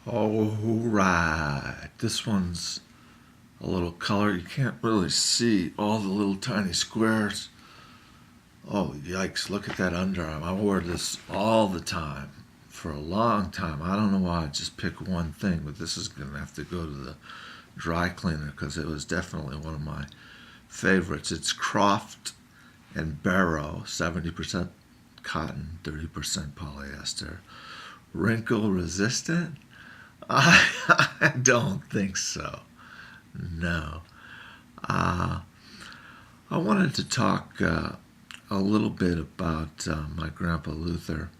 All right, this one's a little color. You can't really see all the little tiny squares. Oh, yikes, look at that underarm. I wore this all the time for a long time. I don't know why I just pick one thing, but this is going to have to go to the dry cleaner because it was definitely one of my favorites. It's Croft and Barrow, 70% cotton, 30% polyester. Wrinkle resistant? I don't think so. No. Uh, I wanted to talk a little bit about my grandpa Luther.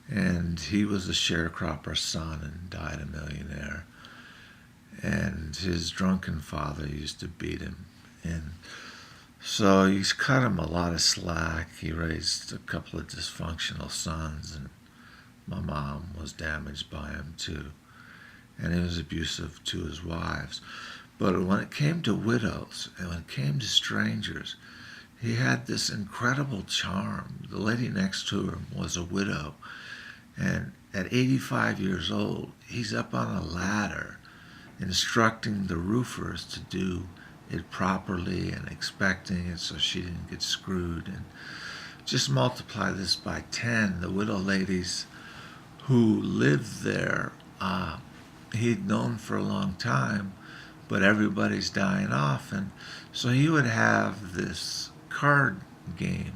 And he was a sharecropper's son and died a millionaire. And his drunken father used to beat him. And so he's cut him a lot of slack. He raised a couple of dysfunctional sons, and my mom was damaged by him too. And he was abusive to his wives. But when it came to widows and when it came to strangers, he had this incredible charm. The lady next to him was a widow. And at 85 years old, he's up on a ladder instructing the roofers to do it properly and expecting it so she didn't get screwed. And just multiply this by 10, the widow ladies who lived there, he'd known for a long time, but everybody's dying off. And so he would have this card game,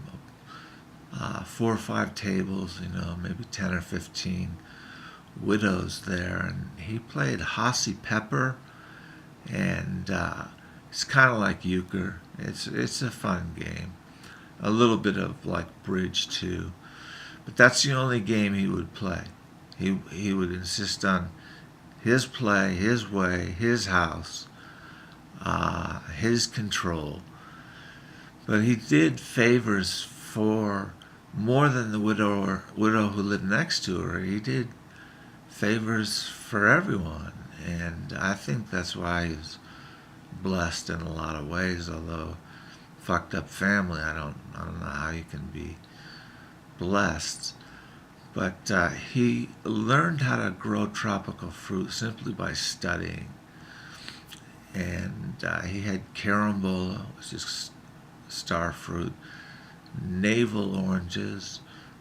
4 or 5 tables, maybe 10 or 15 widows there. And he played Hossie Pepper, and it's kind of like euchre. It's a fun game. A little bit of like bridge too. But that's the only game he would play. He would insist on his play, his way, his house, his control. But he did favors for more than the widow who lived next to her. He did favors for everyone. And I think that's why he's blessed in a lot of ways, although fucked up family, I don't know how you can be blessed. But he learned how to grow tropical fruit simply by studying. And he had carambola, which is star fruit, navel oranges,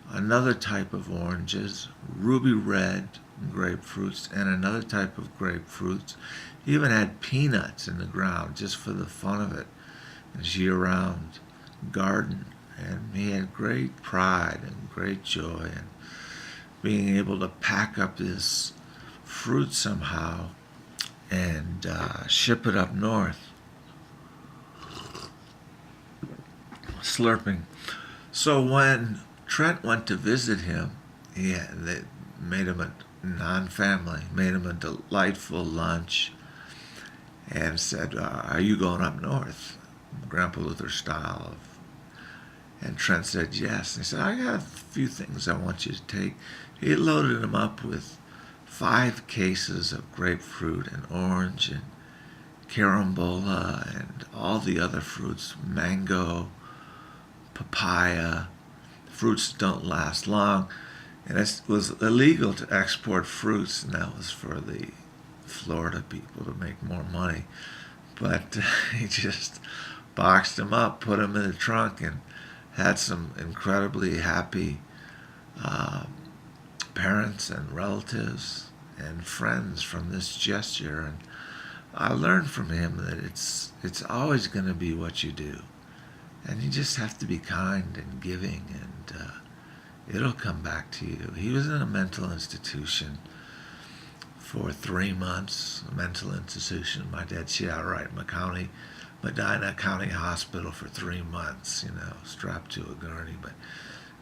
another type of oranges, ruby red grapefruits, and another type of grapefruits. He even had peanuts in the ground just for the fun of it, in his year-round garden. And he had great pride and great joy in being able to pack up this fruit somehow and ship it up north. Slurping. So when Trent went to visit him, they made him a non-family, made him a delightful lunch, and said, "Are you going up north?" Grandpa Luther style. And Trent said yes. And he said, "I got a few things I want you to take." He loaded him up with 5 cases of grapefruit and orange and carambola and all the other fruits, mango, papaya, fruits don't last long. And it was illegal to export fruits, and that was for the Florida people to make more money. But he just boxed them up, put them in the trunk, and had some incredibly happy parents and relatives and friends from this gesture. And I learned from him that it's always going to be what you do. And you just have to be kind and giving, and it'll come back to you. He was in a mental institution for 3 months, a mental institution. My dad shit out right in Medina County Hospital for 3 months, strapped to a gurney. But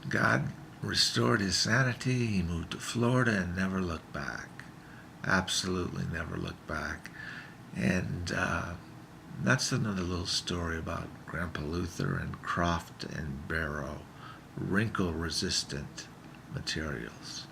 God restored his sanity. He moved to Florida and never looked back. Absolutely never looked back. And that's another little story about Grandpa Luther and Croft and Barrow, wrinkle-resistant materials.